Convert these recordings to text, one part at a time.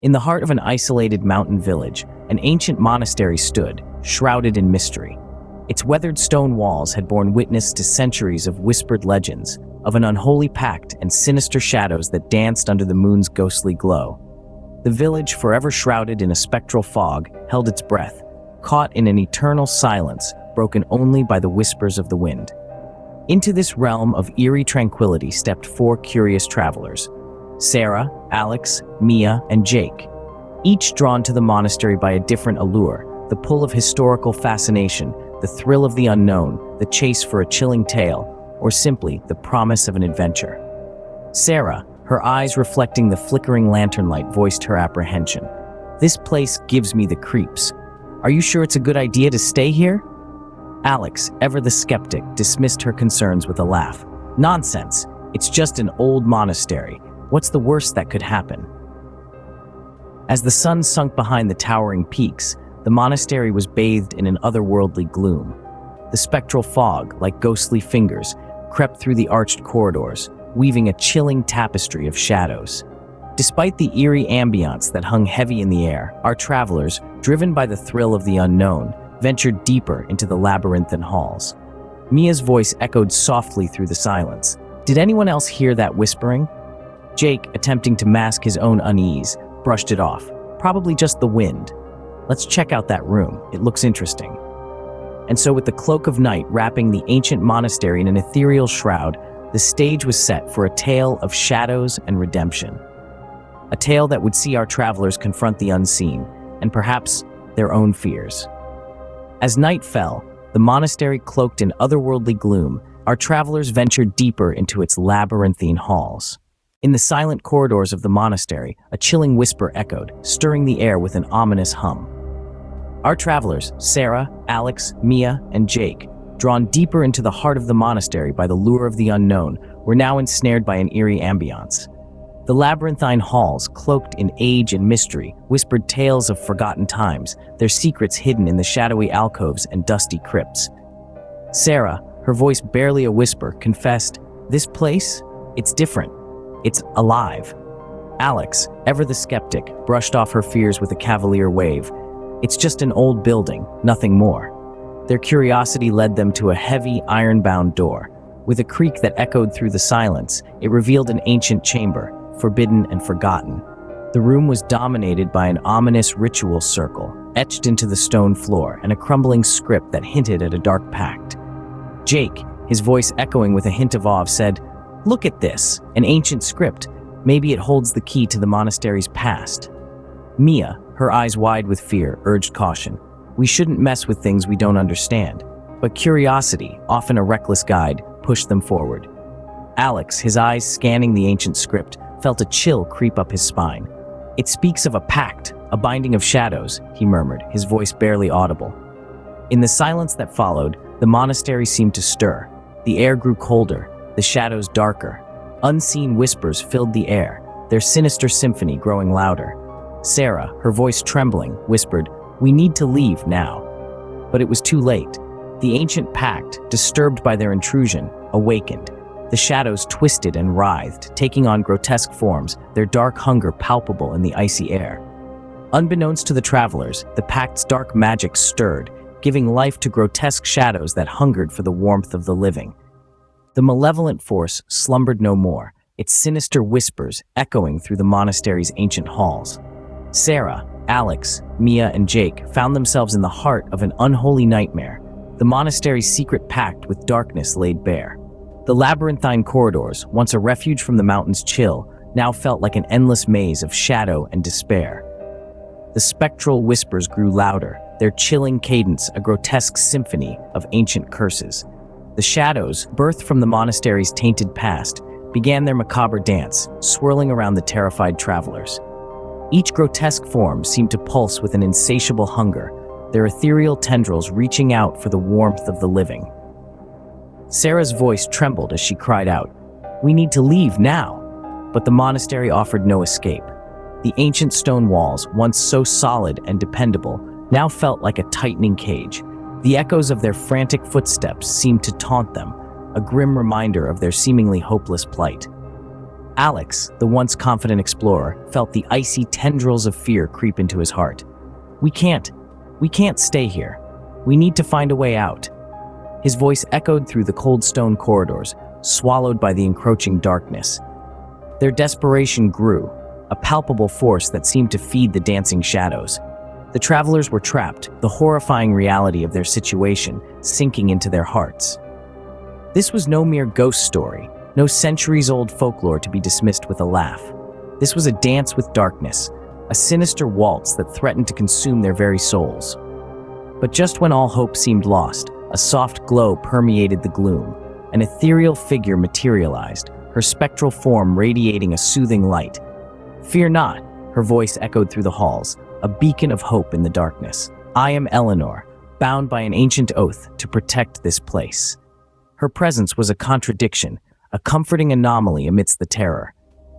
In the heart of an isolated mountain village, an ancient monastery stood, shrouded in mystery. Its weathered stone walls had borne witness to centuries of whispered legends, of an unholy pact and sinister shadows that danced under the moon's ghostly glow. The village, forever shrouded in a spectral fog, held its breath, caught in an eternal silence broken only by the whispers of the wind. Into this realm of eerie tranquility stepped four curious travelers: Sarah, Alex, Mia, and Jake. Each drawn to the monastery by a different allure, the pull of historical fascination, the thrill of the unknown, the chase for a chilling tale, or simply the promise of an adventure. Sarah, her eyes reflecting the flickering lantern light, voiced her apprehension. "This place gives me the creeps. Are you sure it's a good idea to stay here?" Alex, ever the skeptic, dismissed her concerns with a laugh. "Nonsense. It's just an old monastery. What's the worst that could happen?" As the sun sunk behind the towering peaks, the monastery was bathed in an otherworldly gloom. The spectral fog, like ghostly fingers, crept through the arched corridors, weaving a chilling tapestry of shadows. Despite the eerie ambiance that hung heavy in the air, our travelers, driven by the thrill of the unknown, ventured deeper into the labyrinthine halls. Mia's voice echoed softly through the silence. Did anyone else hear that whispering? Jake, attempting to mask his own unease, brushed it off. Probably just the wind. Let's check out that room. It looks interesting. And so, with the cloak of night wrapping the ancient monastery in an ethereal shroud, the stage was set for a tale of shadows and redemption. A tale that would see our travelers confront the unseen, and perhaps their own fears. As night fell, the monastery cloaked in otherworldly gloom, our travelers ventured deeper into its labyrinthine halls. In the silent corridors of the monastery, a chilling whisper echoed, stirring the air with an ominous hum. Our travelers, Sarah, Alex, Mia, and Jake, drawn deeper into the heart of the monastery by the lure of the unknown, were now ensnared by an eerie ambiance. The labyrinthine halls, cloaked in age and mystery, whispered tales of forgotten times, their secrets hidden in the shadowy alcoves and dusty crypts. Sarah, her voice barely a whisper, confessed, "This place? It's different. It's alive." Alex, ever the skeptic, brushed off her fears with a cavalier wave. "It's just an old building, nothing more." Their curiosity led them to a heavy, iron-bound door. With a creak that echoed through the silence, it revealed an ancient chamber, forbidden and forgotten. The room was dominated by an ominous ritual circle, etched into the stone floor, and a crumbling script that hinted at a dark pact. Jake, his voice echoing with a hint of awe, said, "Look at this, an ancient script. Maybe it holds the key to the monastery's past." Mia, her eyes wide with fear, urged caution. "We shouldn't mess with things we don't understand." But curiosity, often a reckless guide, pushed them forward. Alex, his eyes scanning the ancient script, felt a chill creep up his spine. "It speaks of a pact, a binding of shadows," he murmured, his voice barely audible. In the silence that followed, the monastery seemed to stir. The air grew colder, the shadows darker. Unseen whispers filled the air, their sinister symphony growing louder. Sarah, her voice trembling, whispered, "We need to leave now." But it was too late. The ancient pact, disturbed by their intrusion, awakened. The shadows twisted and writhed, taking on grotesque forms, their dark hunger palpable in the icy air. Unbeknownst to the travelers, the pact's dark magic stirred, giving life to grotesque shadows that hungered for the warmth of the living. The malevolent force slumbered no more, its sinister whispers echoing through the monastery's ancient halls. Sarah, Alex, Mia, and Jake found themselves in the heart of an unholy nightmare, the monastery's secret pact with darkness laid bare. The labyrinthine corridors, once a refuge from the mountain's chill, now felt like an endless maze of shadow and despair. The spectral whispers grew louder, their chilling cadence a grotesque symphony of ancient curses. The shadows, birthed from the monastery's tainted past, began their macabre dance, swirling around the terrified travelers. Each grotesque form seemed to pulse with an insatiable hunger, their ethereal tendrils reaching out for the warmth of the living. Sarah's voice trembled as she cried out, "We need to leave now!" But the monastery offered no escape. The ancient stone walls, once so solid and dependable, now felt like a tightening cage. The echoes of their frantic footsteps seemed to taunt them, a grim reminder of their seemingly hopeless plight. Alex, the once confident explorer, felt the icy tendrils of fear creep into his heart. We can't stay here. We need to find a way out." His voice echoed through the cold stone corridors, swallowed by the encroaching darkness. Their desperation grew, a palpable force that seemed to feed the dancing shadows. The travelers were trapped, the horrifying reality of their situation sinking into their hearts. This was no mere ghost story, no centuries-old folklore to be dismissed with a laugh. This was a dance with darkness, a sinister waltz that threatened to consume their very souls. But just when all hope seemed lost, a soft glow permeated the gloom. An ethereal figure materialized, her spectral form radiating a soothing light. "Fear not," her voice echoed through the halls, a beacon of hope in the darkness. "I am Eleanor, bound by an ancient oath to protect this place." Her presence was a contradiction, a comforting anomaly amidst the terror.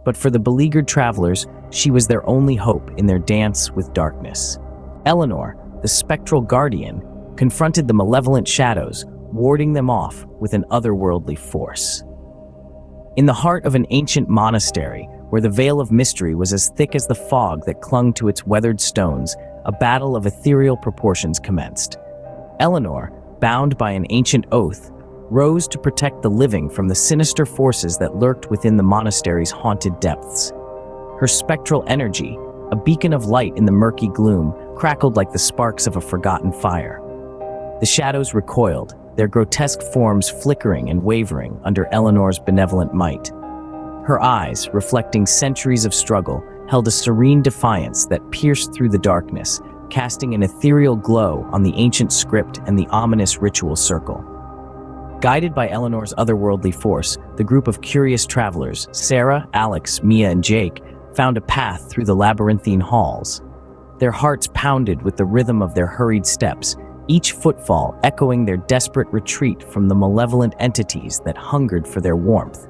But for the beleaguered travelers, she was their only hope in their dance with darkness. Eleanor, the spectral guardian, confronted the malevolent shadows, warding them off with an otherworldly force. In the heart of an ancient monastery, where the veil of mystery was as thick as the fog that clung to its weathered stones, a battle of ethereal proportions commenced. Eleanor, bound by an ancient oath, rose to protect the living from the sinister forces that lurked within the monastery's haunted depths. Her spectral energy, a beacon of light in the murky gloom, crackled like the sparks of a forgotten fire. The shadows recoiled, their grotesque forms flickering and wavering under Eleanor's benevolent might. Her eyes, reflecting centuries of struggle, held a serene defiance that pierced through the darkness, casting an ethereal glow on the ancient script and the ominous ritual circle. Guided by Eleanor's otherworldly force, the group of curious travelers, Sarah, Alex, Mia, and Jake, found a path through the labyrinthine halls. Their hearts pounded with the rhythm of their hurried steps, each footfall echoing their desperate retreat from the malevolent entities that hungered for their warmth.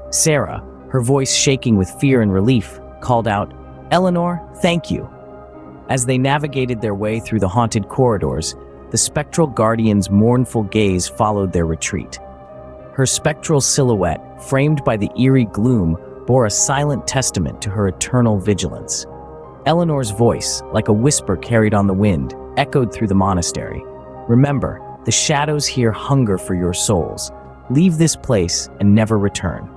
Sarah, her voice shaking with fear and relief, called out, "Eleanor, thank you." As they navigated their way through the haunted corridors, the spectral guardian's mournful gaze followed their retreat. Her spectral silhouette, framed by the eerie gloom, bore a silent testament to her eternal vigilance. Eleanor's voice, like a whisper carried on the wind, echoed through the monastery. "Remember, the shadows here hunger for your souls. Leave this place and never return."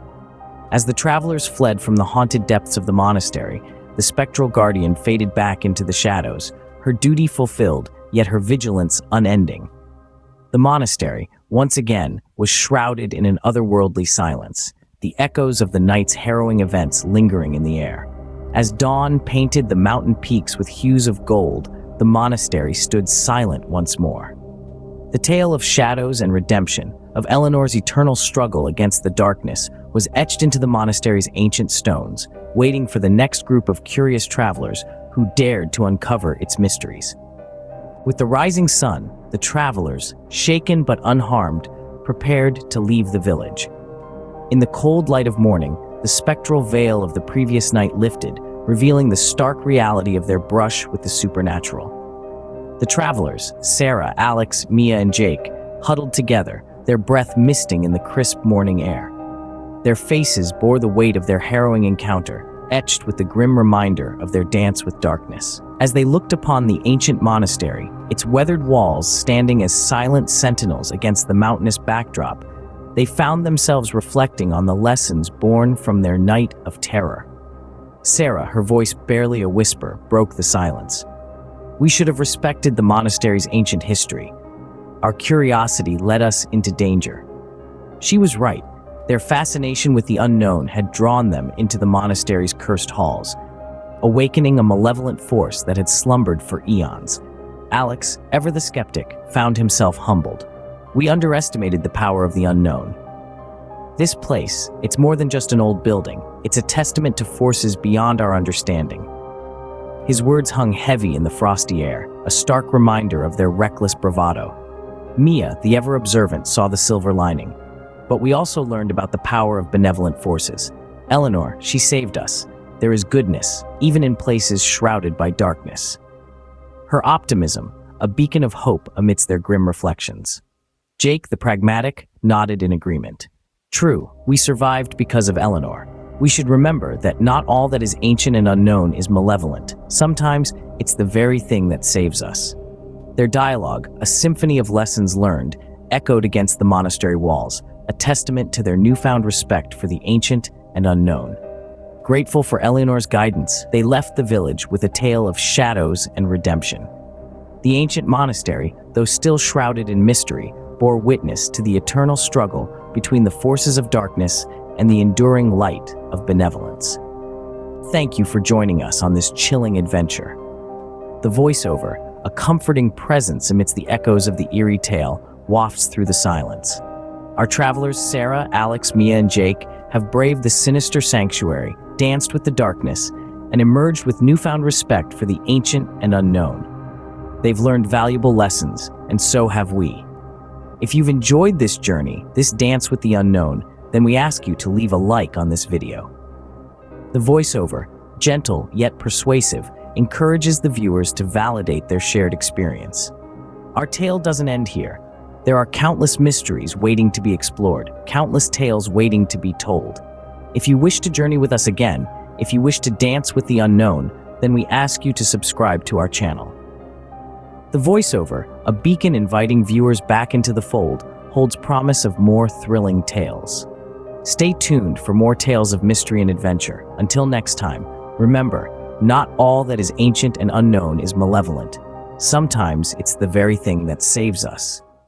As the travelers fled from the haunted depths of the monastery, the spectral guardian faded back into the shadows, her duty fulfilled, yet her vigilance unending. The monastery, once again, was shrouded in an otherworldly silence, the echoes of the night's harrowing events lingering in the air. As dawn painted the mountain peaks with hues of gold, the monastery stood silent once more. The tale of shadows and redemption, of Eleanor's eternal struggle against the darkness, was etched into the monastery's ancient stones, waiting for the next group of curious travelers who dared to uncover its mysteries. With the rising sun, the travelers, shaken but unharmed, prepared to leave the village. In the cold light of morning, the spectral veil of the previous night lifted, revealing the stark reality of their brush with the supernatural. The travelers, Sarah, Alex, Mia, and Jake, huddled together, their breath misting in the crisp morning air. Their faces bore the weight of their harrowing encounter, etched with the grim reminder of their dance with darkness. As they looked upon the ancient monastery, its weathered walls standing as silent sentinels against the mountainous backdrop, they found themselves reflecting on the lessons born from their night of terror. Sarah, her voice barely a whisper, broke the silence. "We should have respected the monastery's ancient history. Our curiosity led us into danger." She was right. Their fascination with the unknown had drawn them into the monastery's cursed halls, awakening a malevolent force that had slumbered for eons. Alex, ever the skeptic, found himself humbled. "We underestimated the power of the unknown. This place, it's more than just an old building. It's a testament to forces beyond our understanding." His words hung heavy in the frosty air, a stark reminder of their reckless bravado. Mia, the ever-observant, saw the silver lining. "But we also learned about the power of benevolent forces. Eleanor, she saved us. There is goodness, even in places shrouded by darkness." Her optimism, a beacon of hope amidst their grim reflections. Jake, the pragmatic, nodded in agreement. "True, we survived because of Eleanor. We should remember that not all that is ancient and unknown is malevolent. Sometimes it's the very thing that saves us. Their dialogue, a symphony of lessons learned, echoed against the monastery walls, a testament to their newfound respect for the ancient and unknown. Grateful for Eleanor's guidance, they left the village with a tale of shadows and redemption. The ancient monastery, though still shrouded in mystery, bore witness to the eternal struggle between the forces of darkness and the enduring light of benevolence. Thank you for joining us on this chilling adventure. The voiceover, a comforting presence amidst the echoes of the eerie tale, wafts through the silence. Our travelers, Sarah, Alex, Mia, and Jake, have braved the sinister sanctuary, danced with the darkness, and emerged with newfound respect for the ancient and unknown. They've learned valuable lessons, and so have we. If you've enjoyed this journey, this dance with the unknown, then we ask you to leave a like on this video. The voiceover, gentle yet persuasive, encourages the viewers to validate their shared experience. Our tale doesn't end here. There are countless mysteries waiting to be explored, countless tales waiting to be told. If you wish to journey with us again, if you wish to dance with the unknown, then we ask you to subscribe to our channel. The voiceover, a beacon inviting viewers back into the fold, holds promise of more thrilling tales. Stay tuned for more tales of mystery and adventure. Until next time, remember, not all that is ancient and unknown is malevolent. Sometimes it's the very thing that saves us.